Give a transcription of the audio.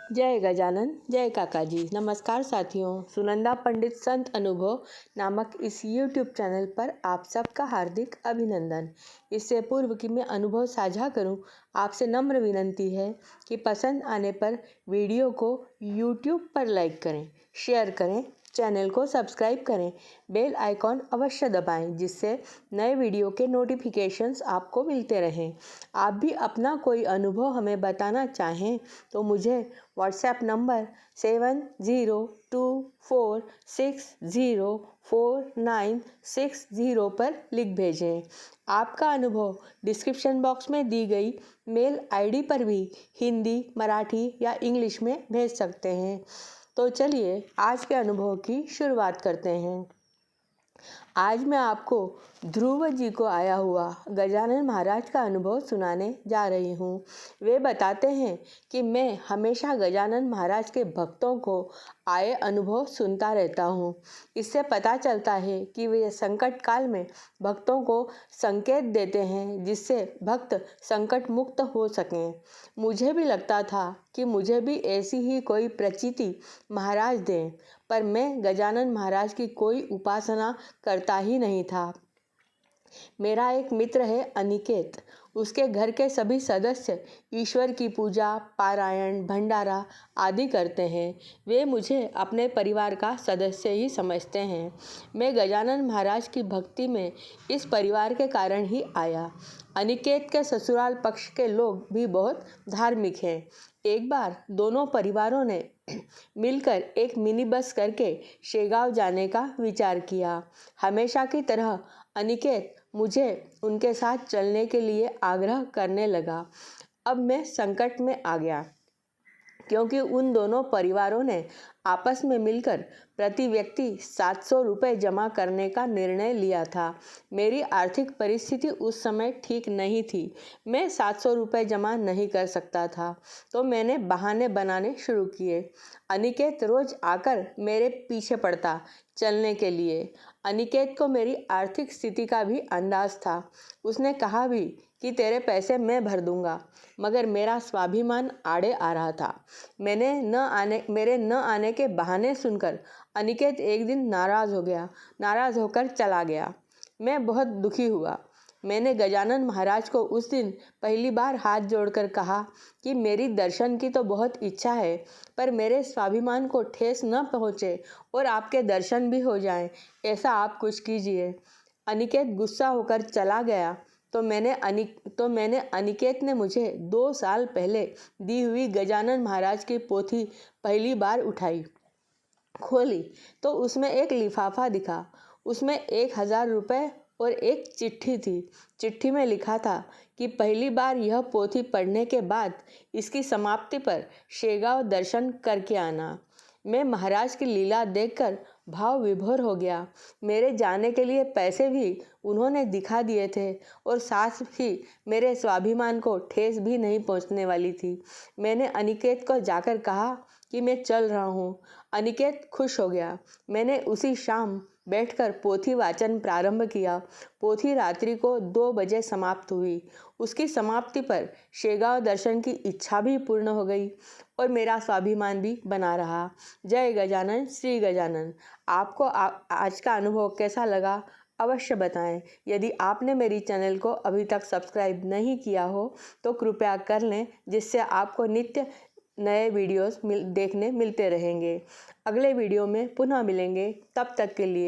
जय गजानन जय काका जी। नमस्कार साथियों, सुनंदा पंडित संत अनुभव नामक इस YouTube चैनल पर आप सबका हार्दिक अभिनंदन। इससे पूर्व कि मैं अनुभव साझा करूं, आपसे नम्र विनंती है कि पसंद आने पर वीडियो को YouTube पर लाइक करें, शेयर करें, चैनल को सब्सक्राइब करें, बेल आइकॉन अवश्य दबाएं जिससे नए वीडियो के नोटिफिकेशंस आपको मिलते रहें। आप भी अपना कोई अनुभव हमें बताना चाहें तो मुझे व्हाट्सएप नंबर 7024604960 पर लिख भेजें। आपका अनुभव डिस्क्रिप्शन बॉक्स में दी गई मेल आईडी पर भी हिंदी, मराठी या इंग्लिश में भेज सकते हैं। तो चलिए आज के अनुभव की शुरुआत करते हैं। आज मैं आपको ध्रुव जी को आया हुआ गजानन महाराज का अनुभव सुनाने जा रही हूँ। वे बताते हैं कि मैं हमेशा गजानन महाराज के भक्तों को आए अनुभव सुनता रहता हूँ। इससे पता चलता है कि वे संकट काल में भक्तों को संकेत देते हैं जिससे भक्त संकट मुक्त हो सकें। मुझे भी लगता था कि मुझे भी ऐसी ही कोई प्रचिति महाराज दें, पर मैं गजानन महाराज की कोई उपासना करता ही नहीं था। मेरा एक मित्र है अनिकेत, उसके घर के सभी सदस्य ईश्वर की पूजा, पारायण, भंडारा आदि करते हैं। वे मुझे अपने परिवार का सदस्य ही समझते हैं। मैं गजानन महाराज की भक्ति में इस परिवार के कारण ही आया। अनिकेत के ससुराल पक्ष के लोग भी बहुत धार्मिक हैं। एक बार दोनों परिवारों ने मिलकर एक मिनी बस करके शेगांव जाने का विचार किया। हमेशा की तरह अनिकेत मुझे उनके साथ चलने के लिए आग्रह करने लगा। अब मैं संकट में आ गया क्योंकि उन दोनों परिवारों ने आपस में मिलकर प्रति व्यक्ति 700 रुपये जमा करने का निर्णय लिया था। मेरी आर्थिक परिस्थिति उस समय ठीक नहीं थी। मैं 700 रुपये जमा नहीं कर सकता था, तो मैंने बहाने बनाने शुरू किए। अनिकेत रोज आकर मेरे पीछे पड़ता चलने के लिए। अनिकेत को मेरी आर्थिक स्थिति का भी अंदाज था। उसने कहा भी कि तेरे पैसे मैं भर दूंगा, मगर मेरा स्वाभिमान आड़े आ रहा था। मेरे न आने के बहाने सुनकर अनिकेत एक दिन नाराज होकर चला गया। मैं बहुत दुखी हुआ। मैंने गजानन महाराज को उस दिन पहली बार हाथ जोड़कर कहा कि मेरी दर्शन की तो बहुत इच्छा है, पर मेरे स्वाभिमान को ठेस न पहुँचे और आपके दर्शन भी हो जाएं, ऐसा आप कुछ कीजिए। अनिकेत गुस्सा होकर चला गया तो मैंने अनिकेत ने मुझे 2 साल पहले दी हुई गजानन महाराज की पोथी पहली बार उठाई, खोली तो उसमें एक लिफाफा दिखा। उसमें 1000 रुपये और एक चिट्ठी थी। चिट्ठी में लिखा था कि पहली बार यह पोथी पढ़ने के बाद इसकी समाप्ति पर शेगांव दर्शन करके आना। मैं महाराज की लीला देखकर भाव विभोर हो गया। मेरे जाने के लिए पैसे भी उन्होंने दिखा दिए थे और साथ ही मेरे स्वाभिमान को ठेस भी नहीं पहुंचने वाली थी। मैंने अनिकेत को जाकर कहा कि मैं चल रहा हूँ। अनिकेत खुश हो गया। मैंने उसी शाम बैठकर पोथी वाचन प्रारंभ किया। पोथी रात्रि को 2 बजे समाप्त हुई। उसकी समाप्ति पर शेगांव दर्शन की इच्छा भी पूर्ण हो गई और मेरा स्वाभिमान भी बना रहा। जय गजानन श्री गजानन। आपको आज का अनुभव कैसा लगा अवश्य बताएं। यदि आपने मेरी चैनल को अभी तक सब्सक्राइब नहीं किया हो तो कृपया कर लें, जिससे आपको नित्य नए वीडियोस देखने मिलते रहेंगे। अगले वीडियो में पुनः मिलेंगे, तब तक के लिए